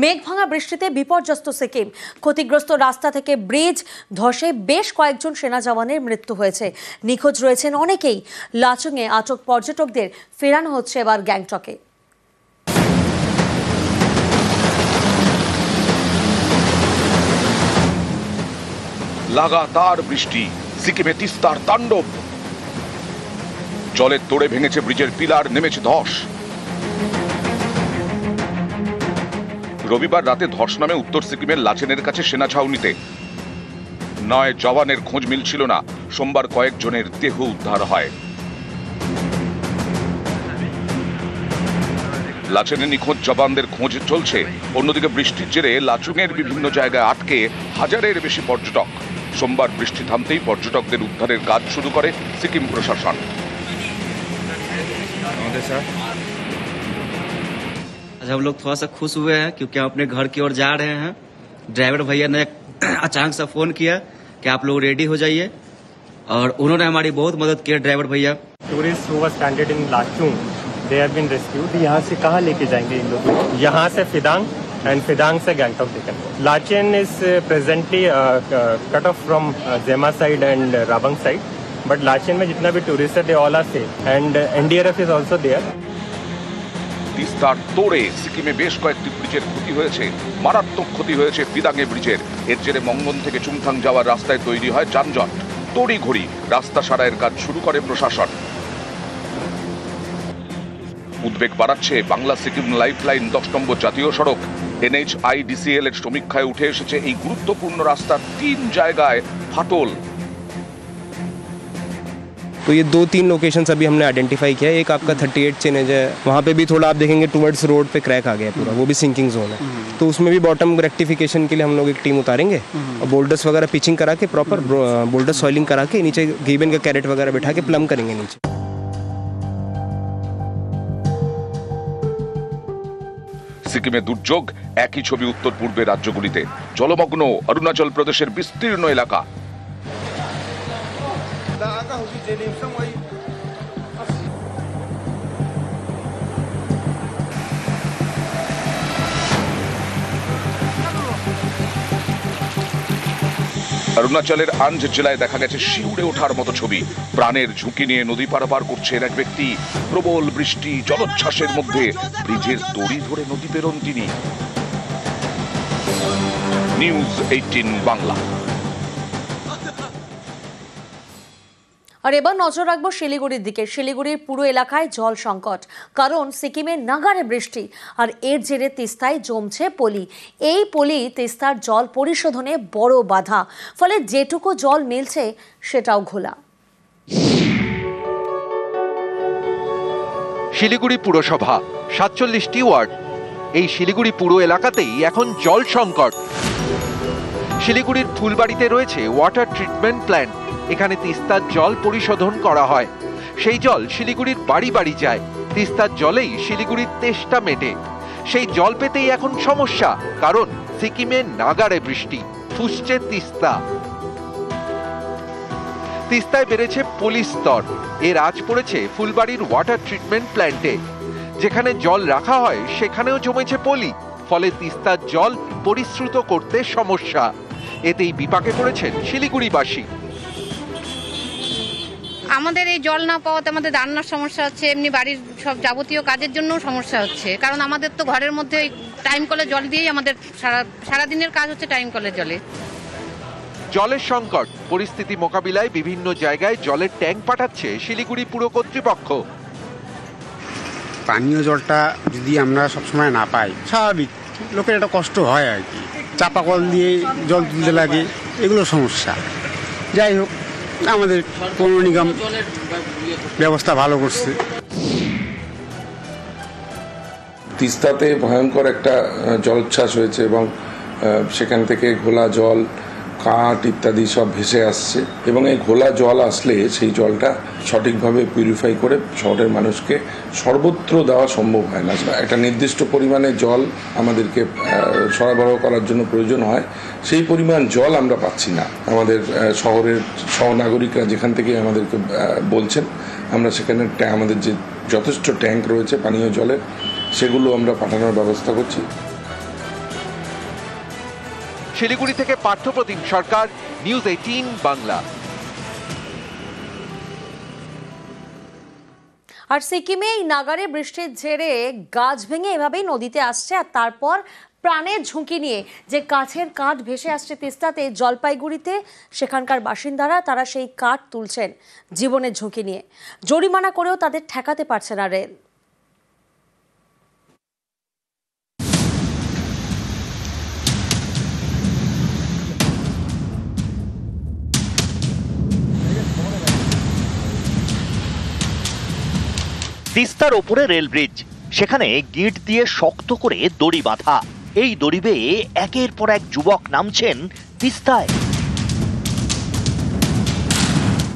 মেঘভাঙা বৃষ্টিতে বিপর্যস্ত সিকিম। ক্ষতিগ্রস্ত রাস্তা থেকে ব্রিজ ধসে বেশ কয়েকজন সেনা জওয়ানের মৃত্যু হয়েছে। নিখোঁজ রয়েছেন অনেকেই। লাচুংয়ে আটক পর্যটকদের ফেরানো হচ্ছে এবার গ্যাংটকে। লাগাতার বৃষ্টি, সিকিমে তিস্তার তাণ্ডব। জলের তোড়ে ভেঙেছে ব্রিজের পিলার, নেমেছে ধস। রবিবার রাতে ধস নামে উত্তর সিকিমের লাচেনের কাছে সেনা ছাউনিতে 9 জওয়ানের খোঁজ মিলছিল না। সোমবার কয়েকজনের দেহ উদ্ধার হয়। লাচেনে নিখোঁজ জওয়ানদের খোঁজ চলছে। অন্যদিকে বৃষ্টির জেরে লাচুংয়ের বিভিন্ন জায়গায় আটকে হাজারের বেশি পর্যটক। সোমবার বৃষ্টি থামতেই পর্যটকদের উদ্ধারের কাজ শুরু করে সিকিম প্রশাসন। हम लोग थोड़ा सा खुश हुए हैं क्योंकि हम अपने घर की ओर जा रहे हैं। ड्राइवर भैया ने अचानक से फोन किया कि आप लोग रेडी हो जाइए और उन्होंने हमारी बहुत मदद की। ड्राइवर भैया tourist who was stranded in Lachung, they have been rescued. यहाँ से कहाँ लेके जाएंगे इन लोग? यहाँ से फिदांग एंड फिदांग से Gangtok taken. Lachen is presently cut off from Zema side and Rabong side, but Lachen में जितना भी टूरिस्ट है they all are safe and NDRF is also there. তিস্তার তোড়ে সিকিমে বেশ কয়েকটি ব্রিজের ক্ষতি হয়েছে। মারাত্মক ক্ষতি হয়েছে ফিদাঙ্গে ব্রিজের। এর জেরে মঙ্গন থেকে চুংথাং যাওয়ার রাস্তায় তৈরি হয় যানজট। তড়িঘড়ি রাস্তা সারাইয়ের কাজ শুরু করে প্রশাসন। উদ্বেগ বাড়াচ্ছে বাংলা সিকিম লাইফলাইন 10 নম্বর জাতীয় সড়ক। NHIDCL এর সমীক্ষায় উঠে এসেছে এই গুরুত্বপূর্ণ রাস্তার 3 জায়গায় ফাটল। तो ये 2-3 लोकेशंस अभी हमने आइडेंटिफाई किया है। एक आपका 38 चेनेज है, वहाँ पे भी थोड़ा आप देखेंगे टुवर्ड्स रोड पे क्रैक आ गया पूरा, वो भी सिंकिंग जोन है। तो उसमें भी बॉटम रेक्टिफिकेशन के लिए हम लोग एक टीम उतारेंगे और बोल्डर्स वगैरह पिचिंग करा के प्रॉपर बोल्डर सॉइलिंग करा के नीचे गीबन का कैरेट वगैरह बैठा के प्लम करेंगे नीचे। সিকিমে দুর্যোগ, একই ছবি উত্তর পূর্বের রাজ্যগুলিতে। জলমগ্ন অরুণাচল প্রদেশের বিস্তীর্ণ এলাকা। অরুণাচলের আঞ্জ জেলায় দেখা গেছে শিউরে ওঠার মতো ছবি। প্রাণের ঝুঁকি নিয়ে নদী পারাপার করছেন এক ব্যক্তি। প্রবল বৃষ্টি, জলোচ্ছ্বাসের মধ্যে ব্রিজের দড়ি ধরে নদী পেরোন তিনি। নিউজ 18 বাংলা। আর এবার নজর রাখবো শিলিগুড়ির দিকে। শিলিগুড়ির পুরো এলাকায় জল সংকট, কারণ সিকিমে নাগাড়ে বৃষ্টি আর এর জেরে তিস্তায় জমছে পলি। এই পলি তিস্তার জল পরিশোধনে বড় বাধা, ফলে যেটুকু জল মিলছে সেটাও ঘোলা। শিলিগুড়ি পুরসভা 47টি ওয়ার্ড। এই শিলিগুড়ি পুরো এলাকাতেই এখন জল সংকট। শিলিগুড়ির ফুলবাড়িতে রয়েছে ওয়াটার ট্রিটমেন্ট প্ল্যান্ট। এখানে তিস্তার জল পরিশোধন করা হয়। সেই জল শিলিগুড়ির বাড়ি বাড়ি যায়। তিস্তার জলেই শিলিগুড়ির তেষ্টা মেটে। সেই জল পেতেই এখন সমস্যা, কারণ সিকিমে নাগাড়ে বৃষ্টি, ফুসছে তিস্তা। তিস্তায় বেড়েছে পলি স্তর। এর আঁচ পড়েছে ফুলবাড়ির ওয়াটার ট্রিটমেন্ট প্ল্যান্টে। যেখানে জল রাখা হয় সেখানেও জমেছে পলি, ফলে তিস্তার জল পরিশ্রুত করতে সমস্যা। এতেই বিপাকে পড়েছেন শিলিগুড়িবাসী। আমাদের এই জল না পাওয়াতে আমাদের রান্নার সমস্যা হচ্ছে, এমনি বাড়ির সব যাবতীয় কাজের জন্যও সমস্যা হচ্ছে। কারণ আমাদের তো ঘরের মধ্যে টাইম কলের জল দিয়েই আমাদের সারাদিনের কাজ হচ্ছে টাইম কলের জলে। জলের সংকট পরিস্থিতি মোকাবিলায় বিভিন্ন জায়গায় জলের ট্যাঙ্ক পাঠাচ্ছে শিলিগুড়ি পুর কর্তৃপক্ষ। পানীয় জলটা যদি আমরা সবসময় না পাই, স্বাভাবিক লোকের একটা কষ্ট হয় আর কি। চাপা কল দিয়ে জল তুলতে লাগে, এগুলো সমস্যা। যাই হোক, আমাদের পৌর নিগম ব্যবস্থা ভালো করছে। তিস্তাতে ভয়ঙ্কর একটা জলোচ্ছ্বাস হয়েছে এবং সেখান থেকে ঘোলা জল, কাঠ ইত্যাদি সব ভেসে আসছে এবং এই ঘোলা জল আসলে সেই জলটা সঠিকভাবে পিউরিফাই করে শহরের মানুষকে সর্বত্র দেওয়া সম্ভব হয় না। একটা নির্দিষ্ট পরিমাণে জল আমাদেরকে সরবরাহ করার জন্য প্রয়োজন হয়, সেই পরিমাণ জল আমরা পাচ্ছি না। আমাদের শহরের সহনাগরিকরা যেখান থেকে আমাদেরকে বলছেন, আমরা সেখানে আমাদের যে যথেষ্ট ট্যাঙ্ক রয়েছে পানীয় জলের, সেগুলো আমরা পাঠানোর ব্যবস্থা করছি। শিলিগুড়ি থেকে পার্থপ্রতিম সরকার, নিউজ 18 বাংলা। আর সিকিমে এই নাগারে বৃষ্টির জেরে গাছ ভেঙে এভাবেই নদীতে আসছে, আর তারপর প্রাণের ঝুঁকি নিয়ে যে কাঠের কাঠ ভেসে আসছে তিস্তাতে, জলপাইগুড়িতে সেখানকার বাসিন্দারা তারা সেই কাঠ তুলছেন জীবনের ঝুঁকি নিয়ে। জরিমানা করেও তাদের ঠেকাতে পারছে না রেল। তিস্তার ওপরে রেল ব্রিজ, সেখানে গিঁট দিয়ে শক্ত করে দড়ি বাঁধা। এই দড়ি বেয়ে একের পর এক যুবক নামছেন তিস্তায়।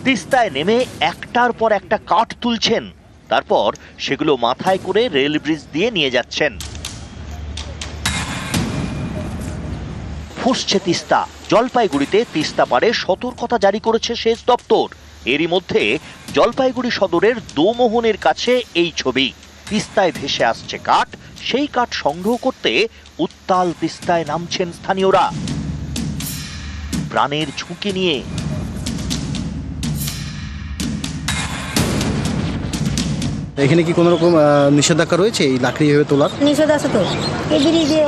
তিস্তায় নেমে একটার পর একটা কাঠ তুলছেন, তারপর সেগুলো মাথায় করে রেল ব্রিজ দিয়ে নিয়ে যাচ্ছেন। ফুঁসছে তিস্তা। জলপাইগুড়িতে তিস্তা পাড়ে সতর্কতা জারি করেছে সেচ দপ্তর। এরই মধ্যে জলপাইগুড়ি সদরের দোমোহনের কাছে এই ছবি। তিস্তায় ভেসে আসছে কাঠ, সেই কাঠ সংগ্রহ করতে উত্তাল তিস্তায় নামছেন স্থানীয়রা প্রাণের ঝুঁকি নিয়ে। এখানে কি কোনো রকম নিষেধাজ্ঞা রয়েছে এই লাকড়ি এভাবে তোলার? নিষেধ আছে তো, এই ব্রিজে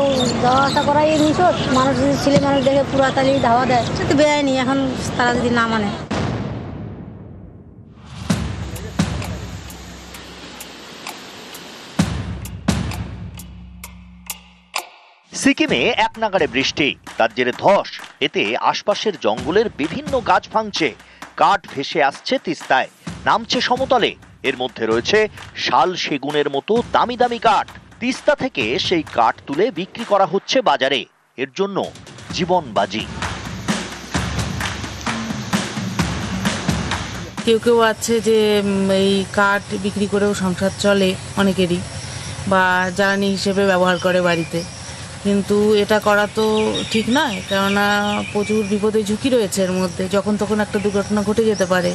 যাওয়া আসা করাই নিষেধ। মানুষ যদি ছেলে মানুষ দেখে পুরাতালি ধাওয়া দেয়, সে তো বেআইনি। এখন তারা যদি না মানে। সিকিমে এক নাগাড়ে বৃষ্টি, তার জেরে ধস। এতে আশপাশের জঙ্গলের বিভিন্ন গাছ ভাঙছে, কাঠ ভেসে আসছে তিস্তায়, নামছে সমতলে। এর মধ্যে রয়েছে শাল, সেগুনের মতো দামি দামি কাঠ। তিস্তা থেকে সেই কাঠ তুলে বিক্রি করা হচ্ছে বাজারে, এর জন্য জীবন বাজি। কেউ কেউ আছে যে এই কাঠ বিক্রি করেও সংসার চলে অনেকেরই, বা জ্বালানি হিসেবে ব্যবহার করে বাড়িতে। কিন্তু এটা করা তো ঠিক নয়, কেননা প্রচুর বিপদের ঝুঁকি রয়েছে এর মধ্যে। যখন তখন একটা দুর্ঘটনা ঘটে যেতে পারে।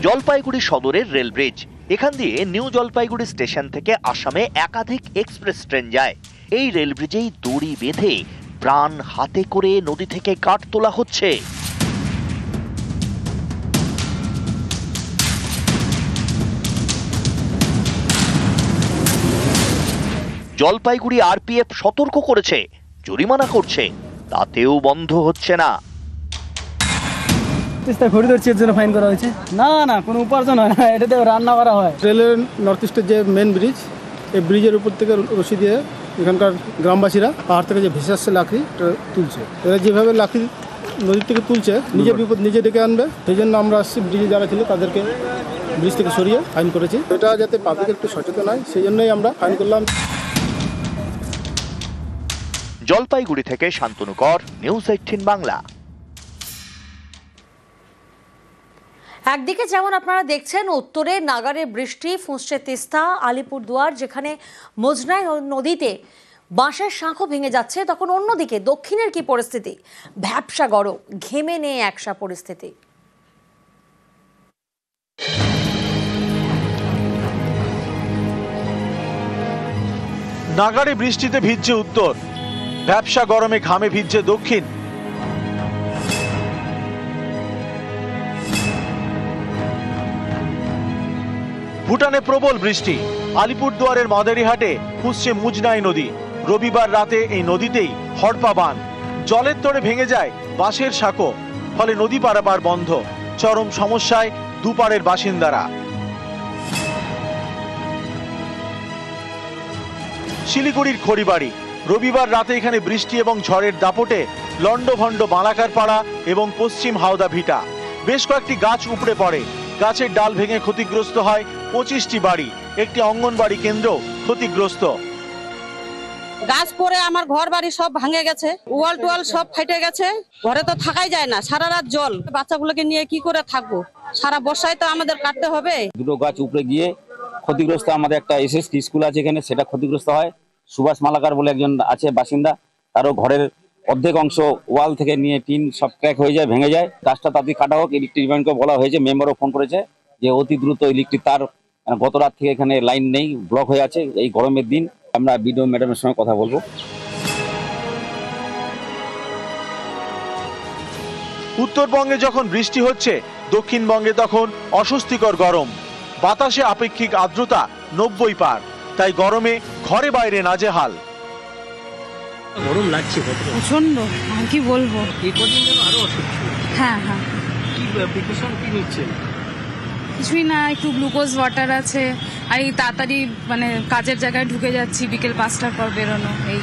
জলপাইগুড়ি সদরের রেল ব্রিজ, এখান দিয়ে নিউ জলপাইগুড়ি স্টেশন থেকে আসামে একাধিক এক্সপ্রেস ট্রেন যায়। এই রেল ব্রিজেই দড়ি বেঁধে প্রাণ হাতে করে নদী থেকে কাঠ তোলা হচ্ছে। জলপাইগুড়ি আরপিএফ সতর্ক করেছে, জরিমানা করছে, তাতেও বন্ধ হচ্ছে না। তিস্তা ঘড়ি ধরছে এর জন্য ফাইন করা হয়েছে। না না, কোনো উপার্জন হয় না, এটাতে রান্না করা হয়। রেলের নর্থ ইস্টের যে মেন ব্রিজ, এই ব্রিজের উপর থেকে রশি দিয়ে এখানকার গ্রামবাসীরা পাহাড় থেকে যে ভেসে আসছে লাকড়ি তুলছে। এরা যেভাবে লাকড়ি নদীর থেকে তুলছে, নিজের বিপদ নিজে ডেকে আনবে। সেই জন্য আমরা আসছি, ব্রিজে যারা ছিল তাদেরকে ব্রিজ থেকে সরিয়ে ফাইন করেছি। এটা যাতে পাবলিক একটু সচেতন হয়, সেই জন্যই আমরা ফাইন করলাম। জলপাইগুড়ি থেকে শান্তনু কর, নিউজ 18 বাংলা। একদিকে যেমন আপনারা দেখছেন উত্তরে নাগারে বৃষ্টি, ফুঁসছে তিস্তা, আলিপুরদুয়ার যেখানে মোজনায় নদীতে বাঁশের শাঁখও ভেঙে যাচ্ছে, তখন অন্যদিকে দক্ষিণের কি পরিস্থিতি? ভ্যাপসা গরম, ঘেমে নেই একসা পরিস্থিতি। নাগারে বৃষ্টিতে ভিজছে উত্তর, ভ্যাপসা গরমে ঘামে ভিজছে দক্ষিণ। ভুটানে প্রবল বৃষ্টি, আলিপুরদুয়ারের মাদারিহাটে ফুঁসছে মুজনাই নদী। রবিবার রাতে এই নদীতেই হড়পা বাঁধ, জলের তোড়ে ভেঙে যায় বাঁশের সাঁকো, ফলে নদী পারাপার বন্ধ। চরম সমস্যায় দুপাড়ের বাসিন্দারা। শিলিগুড়ির খড়িবাড়ি, রবিবার রাতে এখানে বৃষ্টি এবং ঝড়ের দাপটে লন্ডভন্ড বালাকার পাড়া এবং পশ্চিম হাওদা ভিটা। বেশ কয়েকটি গাছ উপড়ে পড়ে, গাছের ডাল ভেঙে ক্ষতিগ্রস্ত হয় 25টি বাড়ি, একটি অঙ্গনবাড়ি কেন্দ্র ক্ষতিগ্রস্ত। গাছ পড়ে আমার ঘর বাড়ি সব ভাঙে গেছে, ওয়াল টোয়াল সব ফাটে গেছে। ঘরে তো থাকাই যায় না, সারা রাত জল। বাচ্চাগুলোকে নিয়ে কি করে থাকবো? সারা বর্ষায় তো আমাদের কাটতে হবে। দুটো গাছ উপরে গিয়ে ক্ষতিগ্রস্ত। আমাদের একটা এসএসটি স্কুল আছে এখানে, সেটা ক্ষতিগ্রস্ত হয়। সুভাষ মালাকার বলে একজন আছে বাসিন্দা, তারও ঘরের অর্ধেক অংশ ওয়াল থেকে নিয়ে টিন সব ক্র্যাক হয়ে যায়, ভেঙে যায়। গাছটা তাড়াতাড়ি কাটা হোক, ইলেকট্রিক ডিপার্টমেন্টকে বলা হয়েছে। মেম্বারও ফোন করেছে যে অতি দ্রুত ইলেকট্রিক তার, গত রাত থেকে এখানে লাইন নেই, ব্লক হয়ে আছে। এই গরমের দিন আমরা বিডিও ম্যাডামের সঙ্গে কথা বলবো। উত্তরবঙ্গে যখন বৃষ্টি হচ্ছে, দক্ষিণবঙ্গে তখন অস্বস্তিকর গরম। বাতাসে আপেক্ষিক আর্দ্রতা 90 পার, তাই গরমে ঘরে বাইরে নাজেহাল। গরম লাগছে প্রচন্ড, আর কি বলবো। এই কদিন যেন আরো অসুস্থ। হ্যাঁ হ্যাঁ, কি প্রিকশন কি নিচ্ছে? কিছুই না, একটু গ্লুকোজ ওয়াটার আছে, আর এই তাড়াতাড়ি মানে কাজের জায়গায় ঢুকে যাচ্ছি, বিকেল 5টার পর বেরোনো। এই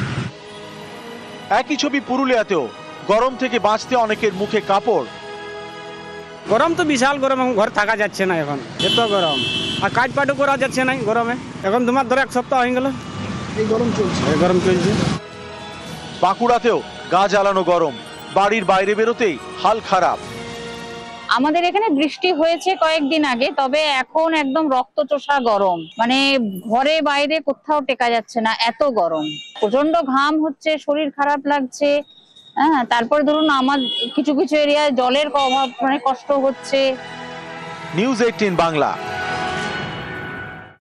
একই ছবি পুরুলিয়াতেও। গরম থেকে বাঁচতে অনেকের মুখে কাপড়। গরম তো বিশাল গরম, ঘর থাকা যাচ্ছে না এখন, এত গরম। আর কাজ পাটও করা যাচ্ছে না গরমে। এখন তোমার ধরো 1 সপ্তাহ হয়ে গেল এই গরম চলছে। গরম চলছে। বাঁকুড়াতেও গা জ্বালানো গরম, বাড়ির বাইরে বেরোতেই হাল খারাপ। আমাদের এখানে বৃষ্টি হয়েছে কয়েকদিন আগে, তবে এখন একদম রক্তচোষা গরম, মানে ঘরে বাইরে কোথাও টেকা যাচ্ছে না, এত গরম। প্রচন্ড ঘাম হচ্ছে, শরীর খারাপ লাগছে। হ্যাঁ, তারপরে ধরুন আমার কিছু কিছু এরিয়ায় জলের অভাব, মানে কষ্ট হচ্ছে। নিউজ 18 বাংলা।